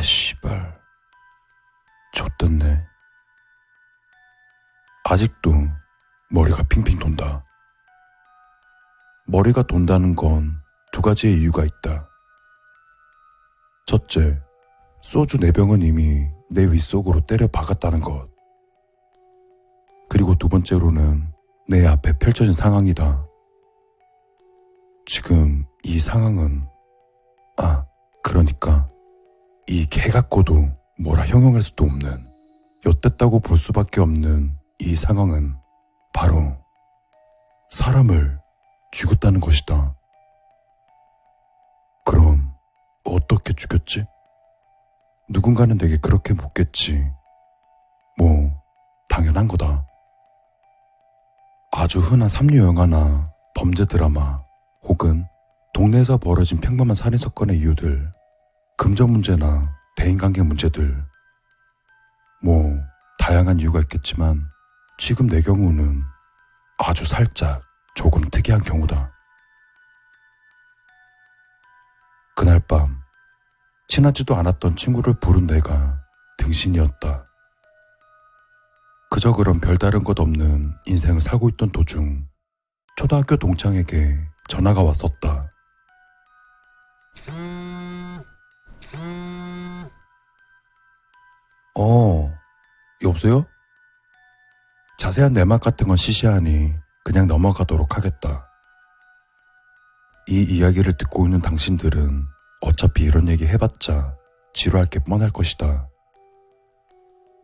씨발. 좆됐네. 아직도 머리가 핑핑 돈다. 머리가 돈다는 건 두 가지의 이유가 있다. 첫째, 소주 4병은 이미 내 윗속으로 때려 박았다는 것. 그리고 두 번째로는 내 앞에 펼쳐진 상황이다. 지금 이 상황은, 그러니까 이 개 같고도 뭐라 형용할 수도 없는, 엿됐다고 볼 수밖에 없는 이 상황은 바로 사람을 죽였다는 것이다. 그럼 어떻게 죽였지? 누군가는 내게 그렇게 묻겠지. 뭐 당연한 거다. 아주 흔한 삼류 영화나 범죄 드라마 혹은 동네에서 벌어진 평범한 살인 사건의 이유들, 금전 문제나 대인관계 문제들, 뭐 다양한 이유가 있겠지만 지금 내 경우는 아주 살짝 조금 특이한 경우다. 그날 밤 친하지도 않았던 친구를 부른 내가 등신이었다. 그저 그런 별다른 것 없는 인생을 살고 있던 도중 초등학교 동창에게 전화가 왔었다. 여보세요? 자세한 내막 같은 건 시시하니 그냥 넘어가도록 하겠다. 이 이야기를 듣고 있는 당신들은 어차피 이런 얘기 해봤자 지루할 게 뻔할 것이다.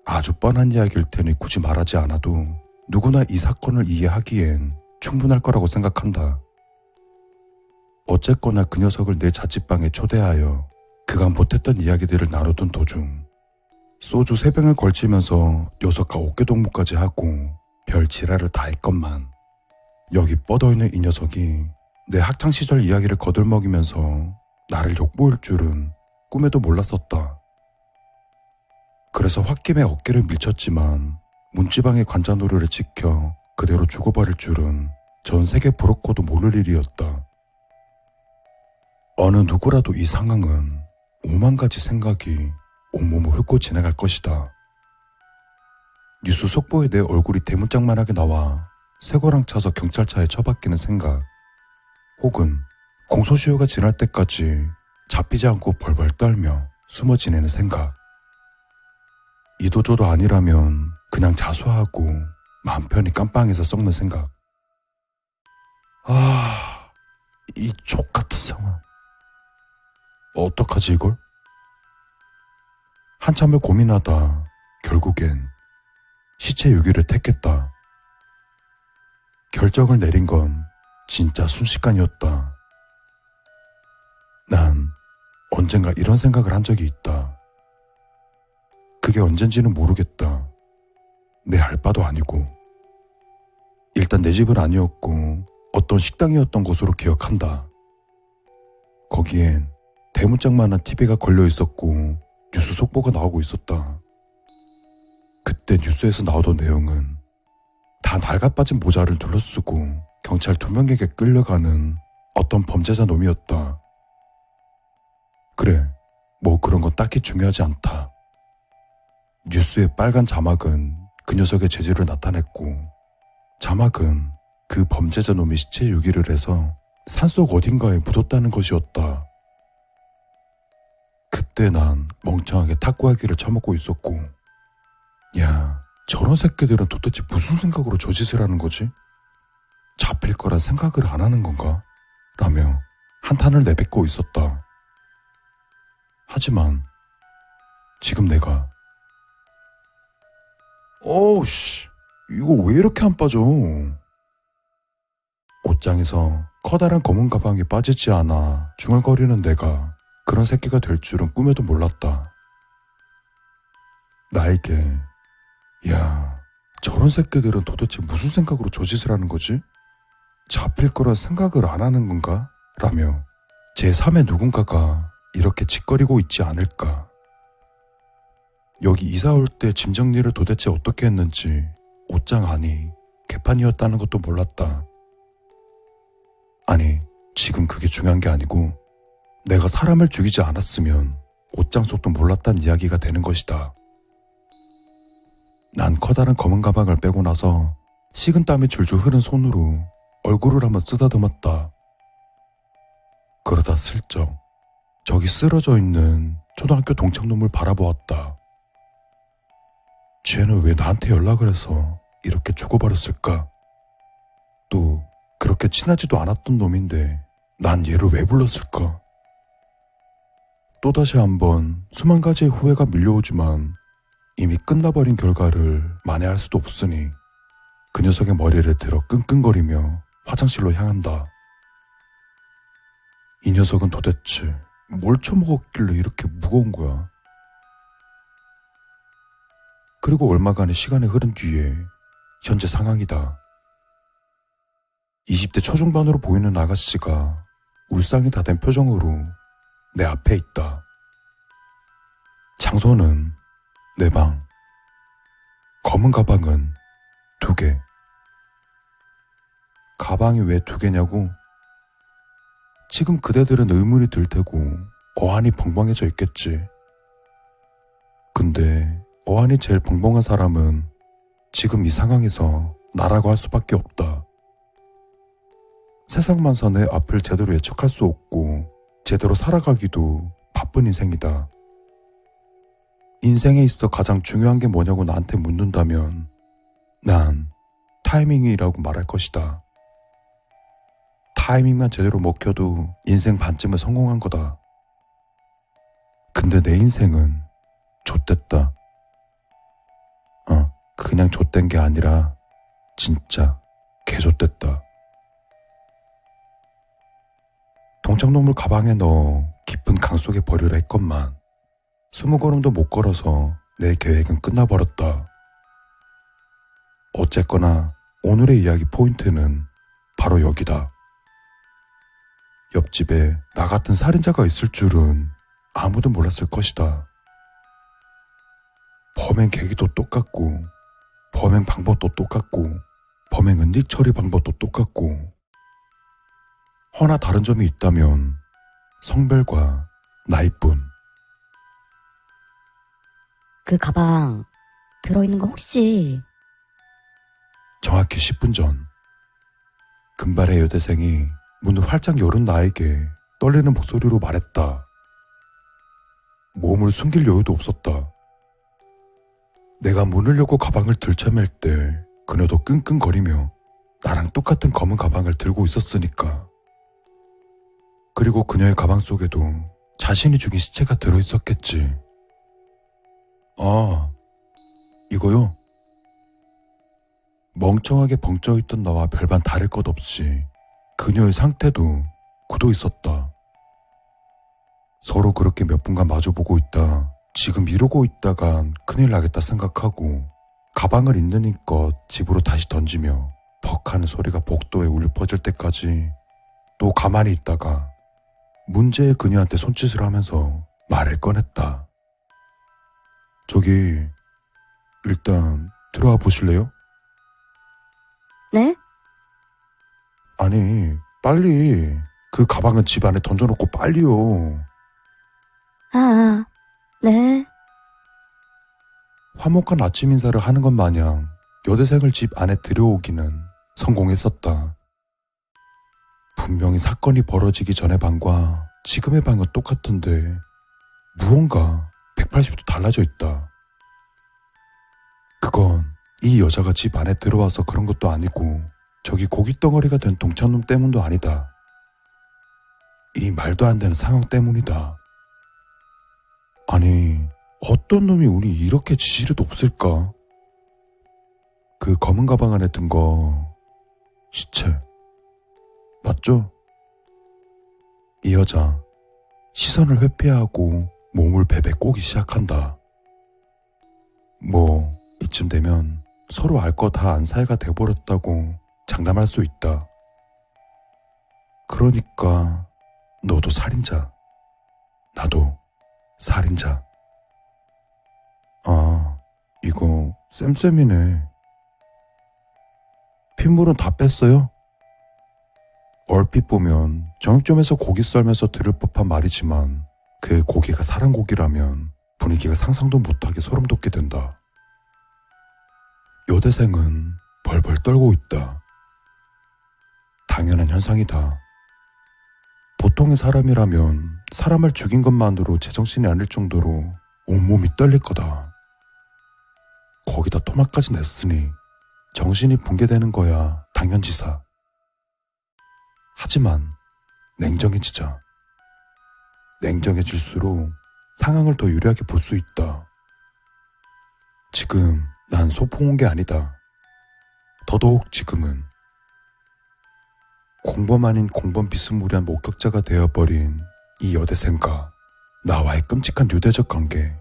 아주 뻔한 이야기일 테니 굳이 말하지 않아도 누구나 이 사건을 이해하기엔 충분할 거라고 생각한다. 어쨌거나 그 녀석을 내 자취방에 초대하여 그간 못했던 이야기들을 나누던 도중 소주 3병을 걸치면서 녀석과 어깨동무까지 하고 별 지랄을 다 했건만 여기 뻗어있는 이 녀석이 내 학창시절 이야기를 거들먹이면서 나를 욕보일 줄은 꿈에도 몰랐었다. 그래서 홧김에 어깨를 밀쳤지만 문지방의 관자놀이를 지켜 그대로 죽어버릴 줄은 전 세계 브로커도 모를 일이었다. 어느 누구라도 이 상황은 5만 가지 생각이 온몸을 훑고 지나갈 것이다. 뉴스 속보에 내 얼굴이 대문짝만하게 나와 쇠고랑 차서 경찰차에 처박히는 생각, 혹은 공소시효가 지날 때까지 잡히지 않고 벌벌 떨며 숨어 지내는 생각. 이도저도 아니라면 그냥 자수하고 마음 편히 깜빵에서 썩는 생각. 이 족같은 상황. 어떡하지 이걸? 한참을 고민하다 결국엔 시체 유기를 택했다. 결정을 내린 건 진짜 순식간이었다. 난 언젠가 이런 생각을 한 적이 있다. 그게 언젠지는 모르겠다. 내 알바도 아니고. 일단 내 집은 아니었고 어떤 식당이었던 곳으로 기억한다. 거기엔 대문짝만한 TV가 걸려 있었고 뉴스 속보가 나오고 있었다. 그때 뉴스에서 나오던 내용은 다 낡아빠진 모자를 둘러쓰고 경찰 2명에게 끌려가는 어떤 범죄자 놈이었다. 그래, 뭐 그런 건 딱히 중요하지 않다. 뉴스의 빨간 자막은 그 녀석의 재질을 나타냈고 자막은 그 범죄자 놈이 시체 유기를 해서 산속 어딘가에 묻었다는 것이었다. 그때 난 멍청하게 탁구하기를 처먹고 있었고, 야, 저런 새끼들은 도대체 무슨 생각으로 저 짓을 하는 거지? 잡힐 거란 생각을 안 하는 건가? 라며 한탄을 내뱉고 있었다. 하지만 지금 내가 이거 왜 이렇게 안 빠져? 옷장에서 커다란 검은 가방이 빠지지 않아 중얼거리는 내가 그런 새끼가 될 줄은 꿈에도 몰랐다. 나에게 야, 저런 새끼들은 도대체 무슨 생각으로 저 짓을 하는 거지? 잡힐 거란 생각을 안 하는 건가? 라며 제3의 누군가가 이렇게 짓거리고 있지 않을까. 여기 이사 올 때 짐 정리를 도대체 어떻게 했는지 옷장 안이 개판이었다는 것도 몰랐다. 아니, 지금 그게 중요한 게 아니고 내가 사람을 죽이지 않았으면 옷장 속도 몰랐단 이야기가 되는 것이다. 난 커다란 검은 가방을 빼고 나서 식은땀이 줄줄 흐른 손으로 얼굴을 한번 쓰다듬었다. 그러다 슬쩍 저기 쓰러져 있는 초등학교 동창놈을 바라보았다. 쟤는 왜 나한테 연락을 해서 이렇게 죽어버렸을까? 또 그렇게 친하지도 않았던 놈인데 난 얘를 왜 불렀을까? 또다시 한번 수만 가지의 후회가 밀려오지만 이미 끝나버린 결과를 만회할 수도 없으니 그 녀석의 머리를 들어 끙끙거리며 화장실로 향한다. 이 녀석은 도대체 뭘 처먹었길래 이렇게 무거운 거야? 그리고 얼마간의 시간이 흐른 뒤에 현재 상황이다. 20대 초중반으로 보이는 아가씨가 울상이 다 된 표정으로 내 앞에 있다. 장소는 내 방. 검은 가방은 2개. 가방이 왜 2개냐고? 지금 그대들은 의문이 들 테고 어안이 벙벙해져 있겠지. 근데 어안이 제일 벙벙한 사람은 지금 이 상황에서 나라고 할 수밖에 없다. 세상만사 내 앞을 제대로 예측할 수 없고 제대로 살아가기도 바쁜 인생이다. 인생에 있어 가장 중요한 게 뭐냐고 나한테 묻는다면 난 타이밍이라고 말할 것이다. 타이밍만 제대로 먹혀도 인생 반쯤은 성공한 거다. 근데 내 인생은 좆됐다. 그냥 좆된 게 아니라 진짜 개좆됐다. 동창놈을 가방에 넣어 깊은 강 속에 버리려 했건만 20걸음도 못 걸어서 내 계획은 끝나버렸다. 어쨌거나 오늘의 이야기 포인트는 바로 여기다. 옆집에 나 같은 살인자가 있을 줄은 아무도 몰랐을 것이다. 범행 계기도 똑같고 범행 방법도 똑같고 범행 은닉 처리 방법도 똑같고 허나 다른 점이 있다면 성별과 나이뿐. 그 가방 들어있는 거 혹시? 정확히 10분 전 금발의 여대생이 문을 활짝 열은 나에게 떨리는 목소리로 말했다. 몸을 숨길 여유도 없었다. 내가 문을 열고 가방을 들쳐맬 때 그녀도 끙끙거리며 나랑 똑같은 검은 가방을 들고 있었으니까. 그리고 그녀의 가방 속에도 자신이 죽인 시체가 들어있었겠지. 이거요? 멍청하게 벙쪄있던 나와 별반 다를 것 없이 그녀의 상태도 굳어 있었다. 서로 그렇게 몇 분간 마주보고 있다 지금 이러고 있다간 큰일 나겠다 생각하고 가방을 있는 힘껏 집으로 다시 던지며 퍽 하는 소리가 복도에 울려 퍼질 때까지 또 가만히 있다가 문제의 그녀한테 손짓을 하면서 말을 꺼냈다. 저기 일단 들어와 보실래요? 네? 아니 빨리 그 가방은 집 안에 던져놓고 빨리요. 네. 화목한 아침 인사를 하는 것 마냥 여대생을 집 안에 들여오기는 성공했었다. 분명히 사건이 벌어지기 전의 방과 지금의 방은 똑같은데 무언가 180도 달라져 있다. 그건 이 여자가 집 안에 들어와서 그런 것도 아니고 저기 고깃덩어리가 된 동창놈 때문도 아니다. 이 말도 안 되는 상황 때문이다. 아니 어떤 놈이 운이 이렇게 지지리도 없을까? 그 검은 가방 안에 든 거 시체 맞죠? 이 여자 시선을 회피하고 몸을 베베 꼬기 시작한다. 뭐 이쯤 되면 서로 알 거 다 안 사이가 돼버렸다고 장담할 수 있다. 그러니까 너도 살인자, 나도 살인자. 이거 쌤쌤이네. 핏물은 다 뺐어요? 얼핏 보면 정육점에서 고기 썰면서 들을 법한 말이지만 그 고기가 사람 고기라면 분위기가 상상도 못하게 소름 돋게 된다. 여대생은 벌벌 떨고 있다. 당연한 현상이다. 보통의 사람이라면 사람을 죽인 것만으로 제정신이 아닐 정도로 온몸이 떨릴 거다. 거기다 토막까지 냈으니 정신이 붕괴되는 거야 당연지사. 하지만 냉정해지자. 냉정해질수록 상황을 더 유리하게 볼 수 있다. 지금 난 소풍 온 게 아니다. 더더욱 지금은 공범 아닌 공범 비스무리한 목격자가 되어버린 이 여대생과 나와의 끔찍한 유대적 관계.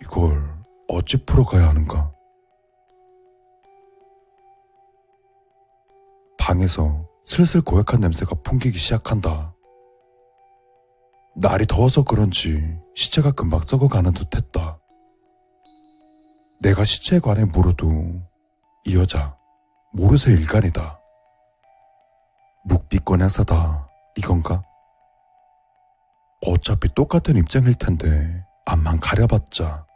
이걸 어찌 풀어가야 하는가? 방에서 슬슬 고약한 냄새가 풍기기 시작한다. 날이 더워서 그런지 시체가 금방 썩어가는 듯했다. 내가 시체에 관해 물어도 이 여자 모르쇠 일간이다. 묵비권 행사다 이건가? 어차피 똑같은 입장일 텐데 앞만 가려봤자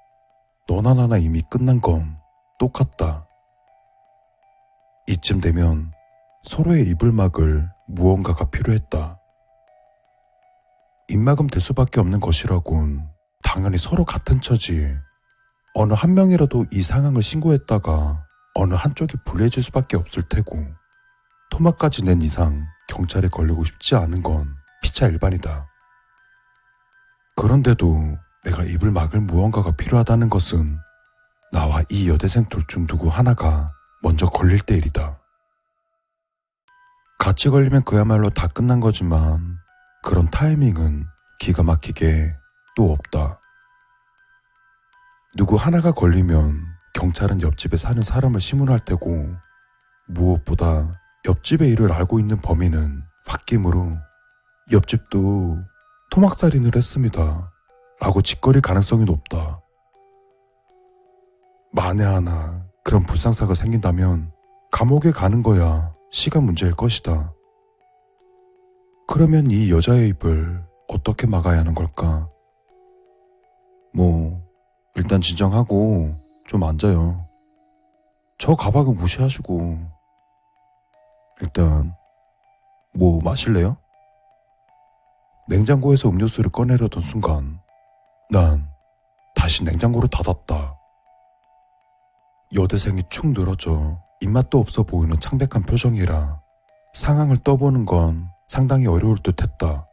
너나 나나 이미 끝난 건 똑같다. 이쯤 되면 서로의 입을 막을 무언가가 필요했다. 입막음 될 수밖에 없는 것이라곤 당연히 서로 같은 처지에 어느 한 명이라도 이 상황을 신고했다가 어느 한쪽이 불리해질 수밖에 없을 테고, 토막까지 낸 이상 경찰에 걸리고 싶지 않은 건 피차 일반이다. 그런데도 내가 입을 막을 무언가가 필요하다는 것은 나와 이 여대생 둘 중 누구 하나가 먼저 걸릴 때 일이다. 같이 걸리면 그야말로 다 끝난 거지만 그런 타이밍은 기가 막히게 또 없다. 누구 하나가 걸리면 경찰은 옆집에 사는 사람을 신문할 테고, 무엇보다 옆집의 일을 알고 있는 범인은 홧김으로 옆집도 토막살인을 했습니다 라고 짓거릴 가능성이 높다. 만에 하나 그런 불상사가 생긴다면 감옥에 가는 거야 시간 문제일 것이다. 그러면 이 여자의 입을 어떻게 막아야 하는 걸까? 일단 진정하고 좀 앉아요. 저 가방은 무시하시고 일단 마실래요? 냉장고에서 음료수를 꺼내려던 순간 난 다시 냉장고를 닫았다. 여대생이 축 늘어져 입맛도 없어 보이는 창백한 표정이라 상황을 떠보는 건 상당히 어려울 듯 했다.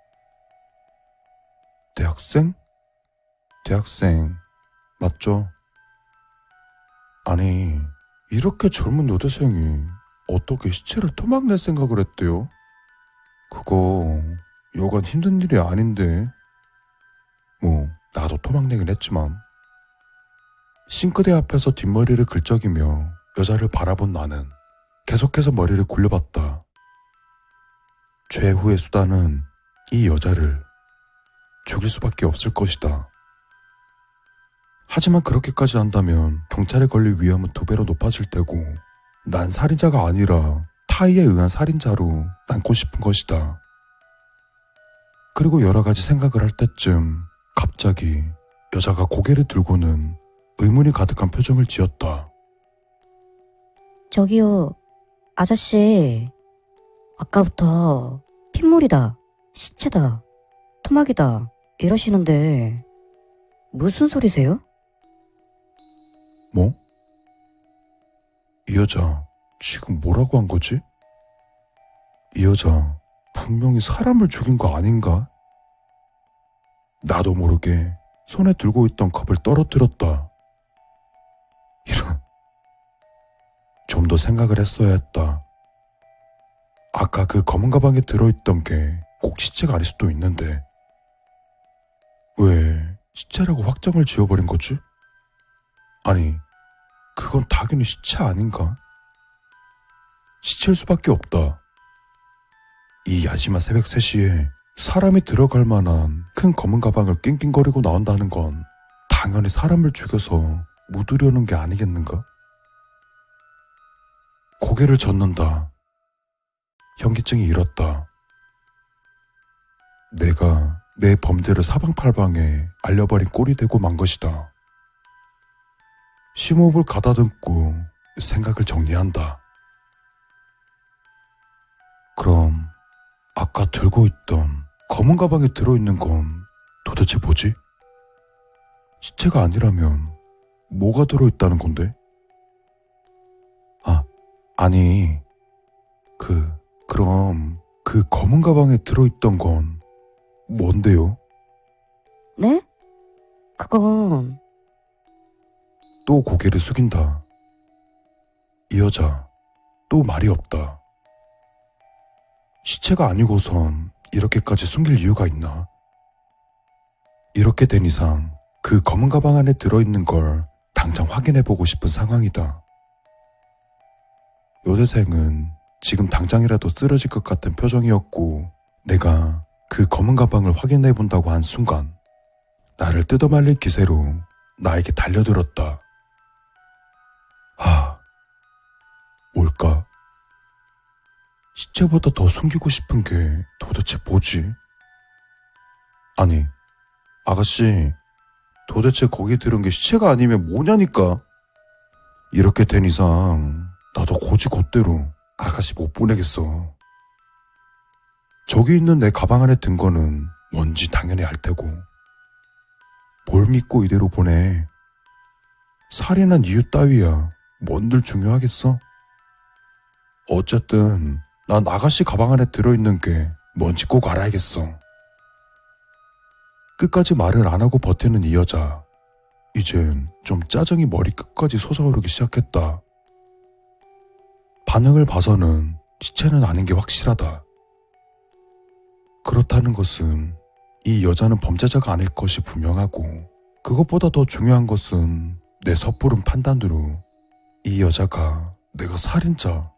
대학생? 대학생 맞죠? 아니, 이렇게 젊은 여대생이 어떻게 시체를 토막낼 생각을 했대요? 그거 여간 힘든 일이 아닌데. 나도 토막내긴 했지만. 싱크대 앞에서 뒷머리를 긁적이며 여자를 바라본 나는 계속해서 머리를 굴려봤다. 최후의 수단은 이 여자를 죽일 수밖에 없을 것이다. 하지만 그렇게까지 한다면 경찰에 걸릴 위험은 2배로 높아질 테고, 난 살인자가 아니라 타의에 의한 살인자로 남고 싶은 것이다. 그리고 여러 가지 생각을 할 때쯤 갑자기 여자가 고개를 들고는 의문이 가득한 표정을 지었다. 저기요, 아저씨. 아까부터 핏물이다, 시체다, 토막이다 이러시는데 무슨 소리세요? 뭐? 이 여자 지금 뭐라고 한 거지? 이 여자 분명히 사람을 죽인 거 아닌가? 나도 모르게 손에 들고 있던 컵을 떨어뜨렸다. 이런, 좀 더 생각을 했어야 했다. 아까 그 검은 가방에 들어있던 게 꼭 시체가 아닐 수도 있는데 왜 시체라고 확정을 지어버린 거지? 아니, 그건 당연히 시체 아닌가? 시체일 수밖에 없다. 이 야심한 새벽 3시에 사람이 들어갈 만한 큰 검은 가방을 낑낑거리고 나온다는 건 당연히 사람을 죽여서 묻으려는 게 아니겠는가? 고개를 젓는다. 현기증이 일었다. 내가 내 범죄를 사방팔방에 알려버린 꼴이 되고 만 것이다. 심호흡을 가다듬고 생각을 정리한다. 그럼 아까 들고 있던 검은 가방에 들어있는 건 도대체 뭐지? 시체가 아니라면 뭐가 들어있다는 건데? 아니, 그럼 그 검은 가방에 들어있던 건 뭔데요? 네? 그건 또 고개를 숙인다. 이 여자 또 말이 없다. 시체가 아니고선 이렇게까지 숨길 이유가 있나? 이렇게 된 이상 그 검은 가방 안에 들어있는 걸 당장 확인해보고 싶은 상황이다. 여대생은 지금 당장이라도 쓰러질 것 같은 표정이었고 내가 그 검은 가방을 확인해본다고 한 순간 나를 뜯어말릴 기세로 나에게 달려들었다. 뭘까? 시체보다 더 숨기고 싶은 게 도대체 뭐지? 아니, 아가씨, 도대체 거기에 들은 게 시체가 아니면 뭐냐니까? 이렇게 된 이상 나도 곧대로 아가씨 못 보내겠어. 저기 있는 내 가방 안에 든 거는 뭔지 당연히 알 테고 뭘 믿고 이대로 보내. 살인한 이유 따위야 뭔들 중요하겠어? 어쨌든 난 아가씨 가방 안에 들어있는 게 뭔지 꼭 알아야겠어. 끝까지 말을 안 하고 버티는 이 여자. 이젠 좀 짜증이 머리 끝까지 솟아오르기 시작했다. 반응을 봐서는 시체는 아닌 게 확실하다. 그렇다는 것은 이 여자는 범죄자가 아닐 것이 분명하고 그것보다 더 중요한 것은 내 섣부른 판단으로 이 여자가 내가 살인자,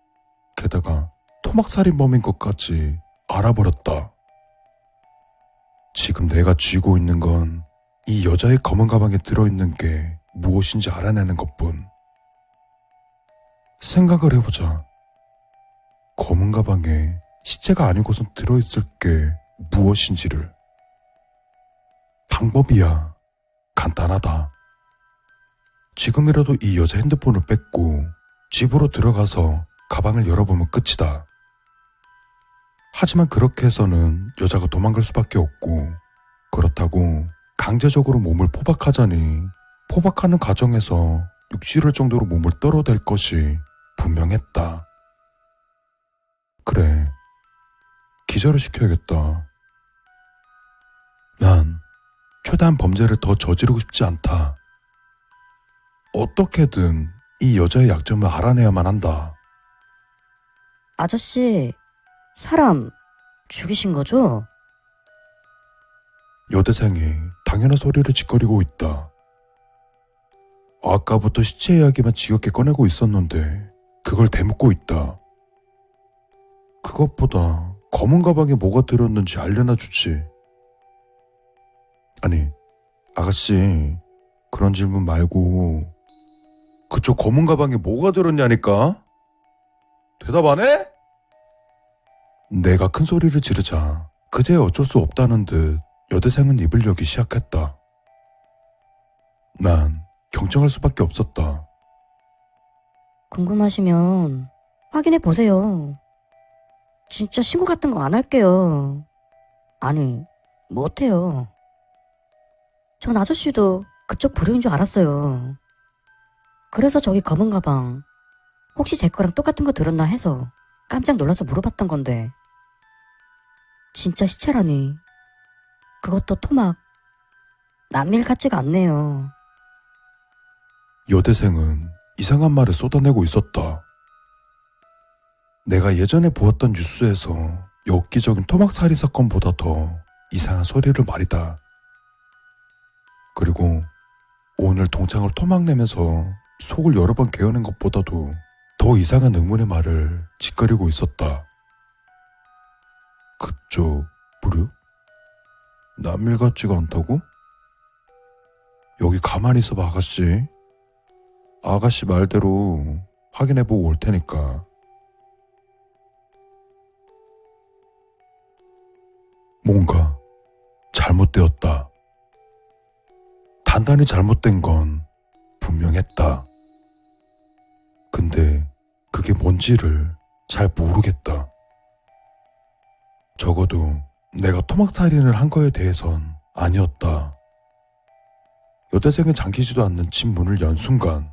게다가 토막살인범인 것까지 알아버렸다. 지금 내가 쥐고 있는 건 이 여자의 검은 가방에 들어있는 게 무엇인지 알아내는 것뿐. 생각을 해보자. 검은 가방에 시체가 아니고선 들어있을 게 무엇인지를. 방법이야 간단하다. 지금이라도 이 여자 핸드폰을 뺏고 집으로 들어가서 가방을 열어보면 끝이다. 하지만 그렇게 해서는 여자가 도망갈 수밖에 없고 그렇다고 강제적으로 몸을 포박하자니 포박하는 과정에서 육실할 정도로 몸을 떨어댈 것이 분명했다. 그래, 기절을 시켜야겠다. 난 최대한 범죄를 더 저지르고 싶지 않다. 어떻게든 이 여자의 약점을 알아내야만 한다. 아저씨, 사람 죽이신 거죠? 여대생이 당연한 소리를 짓거리고 있다. 아까부터 시체 이야기만 지겹게 꺼내고 있었는데 그걸 대묻고 있다. 그것보다 검은 가방에 뭐가 들었는지 알려나 주지. 아니, 아가씨, 그런 질문 말고 그쪽 검은 가방에 뭐가 들었냐니까? 대답 안 해? 내가 큰 소리를 지르자 그제야 어쩔 수 없다는 듯 여대생은 입을 열기 시작했다. 난 경청할 수밖에 없었다. 궁금하시면 확인해 보세요. 진짜 신고 같은 거 안 할게요. 아니, 못해요. 전 아저씨도 그쪽 부류인 줄 알았어요. 그래서 저기 검은 가방 혹시 제 거랑 똑같은 거 들었나 해서 깜짝 놀라서 물어봤던 건데 진짜 시체라니. 그것도 토막. 남일 같지가 않네요. 여대생은 이상한 말을 쏟아내고 있었다. 내가 예전에 보았던 뉴스에서 엽기적인 토막 살인 사건보다 더 이상한 소리를 말이다. 그리고 오늘 동창을 토막 내면서 속을 여러 번 개어낸 것보다도 더 이상한 의문의 말을 짓거리고 있었다. 그쪽 부류? 남일 같지가 않다고? 여기 가만히 있어봐, 아가씨. 아가씨 말대로 확인해보고 올 테니까. 뭔가 잘못되었다. 단단히 잘못된 건 분명했다. 근데 그게 뭔지를 잘 모르겠다. 적어도 내가 토막살인을 한 거에 대해선 아니었다. 여대생이 잠기지도 않는 집 문을 연 순간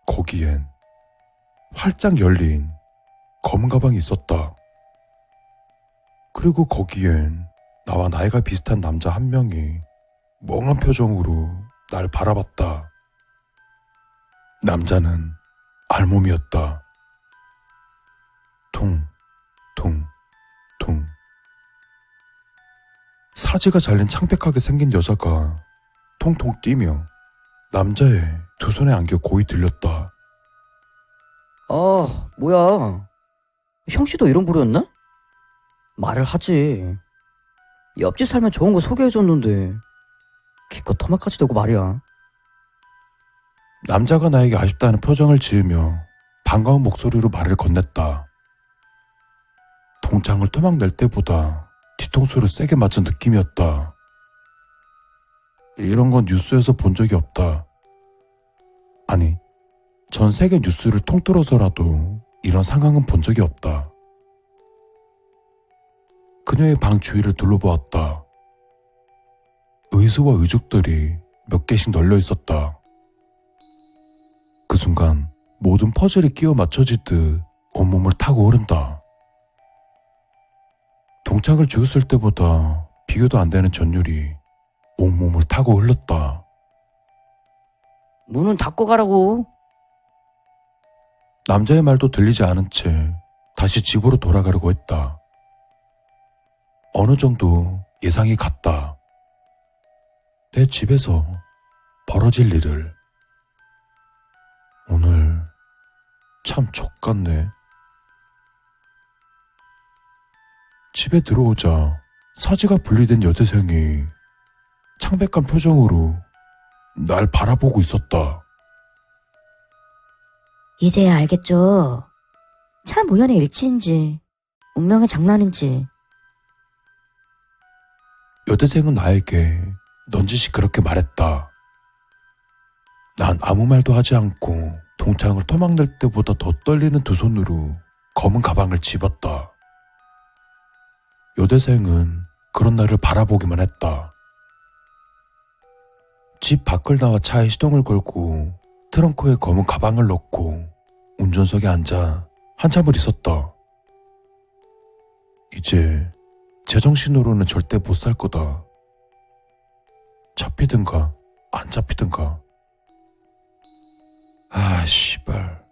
거기엔 활짝 열린 검은 가방이 있었다. 그리고 거기엔 나와 나이가 비슷한 남자 한 명이 멍한 표정으로 날 바라봤다. 남자는 알몸이었다. 퉁, 퉁, 퉁. 사지가 잘린 창백하게 생긴 여자가 통통 뛰며 남자의 두 손에 안겨 고이 들렸다. 아, 뭐야. 형씨도 이런 부류였나? 말을 하지. 옆집 살면 좋은 거 소개해줬는데 기껏 토막까지 대고 말이야. 남자가 나에게 아쉽다는 표정을 지으며 반가운 목소리로 말을 건넸다. 동창을 토막 낼 때보다 뒤통수를 세게 맞은 느낌이었다. 이런 건 뉴스에서 본 적이 없다. 아니, 전 세계 뉴스를 통틀어서라도 이런 상황은 본 적이 없다. 그녀의 방 주위를 둘러보았다. 의수와 의죽들이 몇 개씩 널려 있었다. 그 순간 모든 퍼즐이 끼워 맞춰지듯 온몸을 타고 오른다. 동창을 죽였을 때보다 비교도 안 되는 전율이 온몸을 타고 흘렀다. 문은 닫고 가라고. 남자의 말도 들리지 않은 채 다시 집으로 돌아가려고 했다. 어느 정도 예상이 갔다. 내 집에서 벌어질 일을. 오늘 참 족같네. 집에 들어오자 사지가 분리된 여대생이 창백한 표정으로 날 바라보고 있었다. 이제야 알겠죠. 참 우연의 일치인지 운명의 장난인지. 여대생은 나에게 넌지시 그렇게 말했다. 난 아무 말도 하지 않고 동창을 토막낼 때보다 더 떨리는 두 손으로 검은 가방을 집었다. 여대생은 그런 나를 바라보기만 했다. 집 밖을 나와 차에 시동을 걸고 트렁크에 검은 가방을 넣고 운전석에 앉아 한참을 있었다. 이제 제정신으로는 절대 못 살 거다. 잡히든가 안 잡히든가. 아, 씨발.